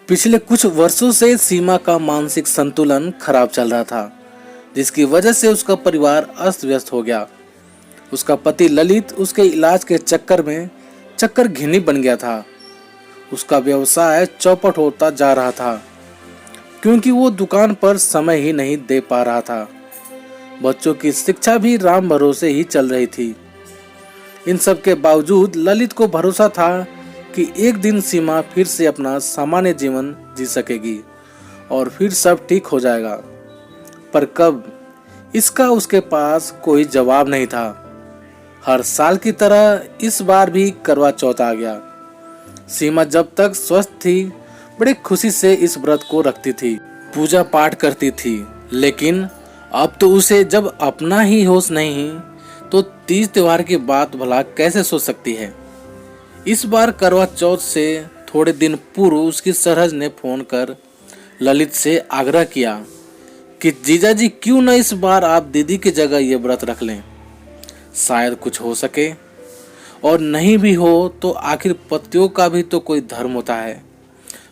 पिछले कुछ वर्षों से सीमा का मानसिक संतुलन खराब चल रहा था, जिसकी वजह से उसका परिवार अस्त व्यस्त हो गया। उसका पति ललित उसके इलाज के चक्कर में चक्कर घिनी बन गया था। उसका व्यवसाय चौपट होता जा रहा था क्योंकि वो दुकान पर समय ही नहीं दे पा रहा था। बच्चों की शिक्षा भी राम भरोसे ही चल रही थी। इन सब के बावजूद ललित को भरोसा था कि एक दिन सीमा फिर से अपना सामान्य जीवन जी सकेगी और फिर सब ठीक हो जाएगा। पर कब, इसका उसके पास कोई जवाब नहीं था। हर साल की तरह इस बार भी करवा चौथ आ गया। सीमा जब तक स्वस्थ थी बड़े खुशी से इस व्रत को रखती थी, पूजा पाठ करती थी, लेकिन अब तो उसे जब अपना ही होश नहीं तो तीज त्योहार की बात भला कैसे सोच सकती है। इस बार करवा चौथ से थोड़े दिन पूर्व उसकी सरहज ने फोन कर ललित से आग्रह किया कि जीजा जी क्यों न इस बार आप दीदी की जगह ये व्रत रख लें, शायद कुछ हो सके। और नहीं भी हो तो आखिर पतियों का भी तो कोई धर्म होता है।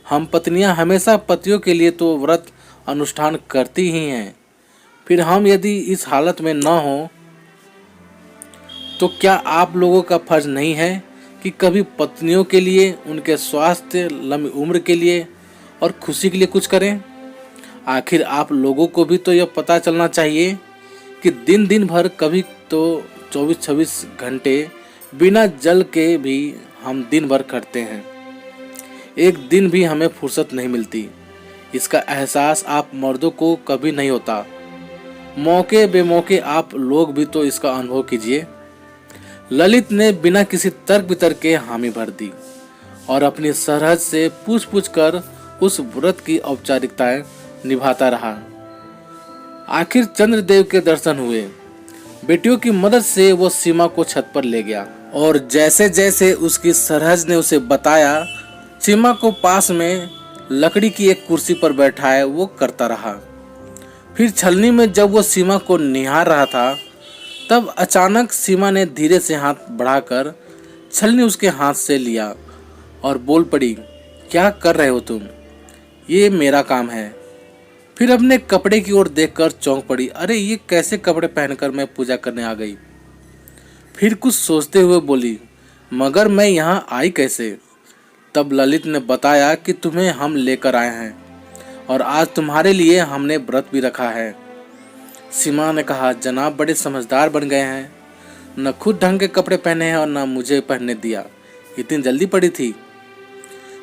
हम पत्नियां हमेशा पतियों के लिए तो व्रत अनुष्ठान करती ही हैं। फिर हम यदि इस हालत में न हो तो क्या आप लोगों का फर्ज नहीं है कि कभी पत्नियों के लिए, उनके स्वास्थ्य, लंबी उम्र के लिए और खुशी के लिए कुछ करें। आखिर आप लोगों को भी तो यह पता चलना चाहिए कि दिन दिन भर कभी तो 24-26 घंटे बिना जल के भी हम दिन भर खटते हैं। एक दिन भी हमें फुर्सत नहीं मिलती। इसका एहसास आप मर्दों को कभी नहीं होता। मौके बेमौके आप लोग भी तो इसका अनुभव कीजिए। ललित ने बिना किसी तर्क वितर्क के हामी भर दी और अपनी सरहद से पूछ पूछ कर उस व्रत की औपचारिकताएं निभाता रहा। आखिर चंद्रदेव के दर्शन हुए। बेटियों की मदद से वो सीमा को छत पर ले गया और जैसे जैसे उसकी सरहद ने उसे बताया, सीमा को पास में लकड़ी की एक कुर्सी पर बैठाए वो करता रहा। फिर छलनी में जब वो सीमा को निहार रहा था तब अचानक सीमा ने धीरे से हाथ बढ़ाकर छलनी उसके हाथ से लिया और बोल पड़ी, क्या कर रहे हो तुम? ये मेरा काम है। फिर अपने कपड़े की ओर देखकर चौंक पड़ी, अरे ये कैसे कपड़े पहनकर मैं पूजा करने आ गई। फिर कुछ सोचते हुए बोली, मगर मैं यहाँ आई कैसे? तब ललित ने बताया कि तुम्हें हम लेकर आए हैं और आज तुम्हारे लिए हमने व्रत भी रखा है। सीमा ने कहा, जनाब बड़े समझदार बन गए हैं, न खुद ढंग के कपड़े पहने हैं और न मुझे पहनने दिया। इतनी जल्दी पड़ी थी।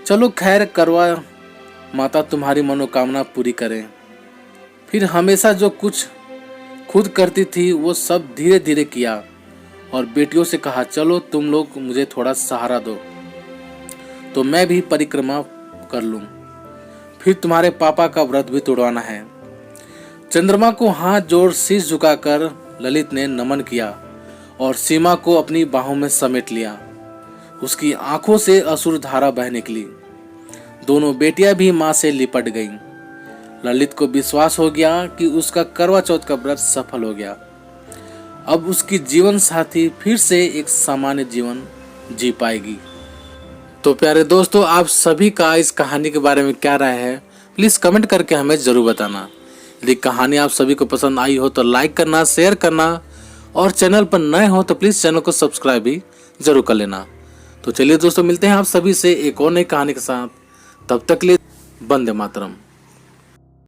चलो खैर, करवा माता तुम्हारी मनोकामना पूरी करें। फिर हमेशा जो कुछ खुद करती थी वो सब धीरे धीरे किया और बेटियों से कहा, चलो तुम लोग मुझे थोड़ा सहारा दो तो मैं भी परिक्रमा कर लूं। फिर तुम्हारे पापा का व्रत भी तोड़वाना है। चंद्रमा को हाथ जोड़ शीश झुकाकर ललित ने नमन किया और सीमा को अपनी बाहों में समेट लिया। उसकी आंखों से असुर धारा बह निकली। दोनों बेटियां भी मां से लिपट गईं। ललित को विश्वास हो गया कि उसका करवा चौथ का व्रत सफल हो गया। अब उसकी जीवन साथी फिर से एक सामान्य जीवन जी पाएगी। तो प्यारे दोस्तों, आप सभी का इस कहानी के बारे में क्या राय है, प्लीज़ कमेंट करके हमें ज़रूर बताना। यदि कहानी आप सभी को पसंद आई हो तो लाइक करना, शेयर करना और चैनल पर नए हो तो प्लीज़ चैनल को सब्सक्राइब भी ज़रूर कर लेना। तो चलिए दोस्तों, मिलते हैं आप सभी से एक और नई कहानी के साथ। तब तक के लिए वंदे मातरम।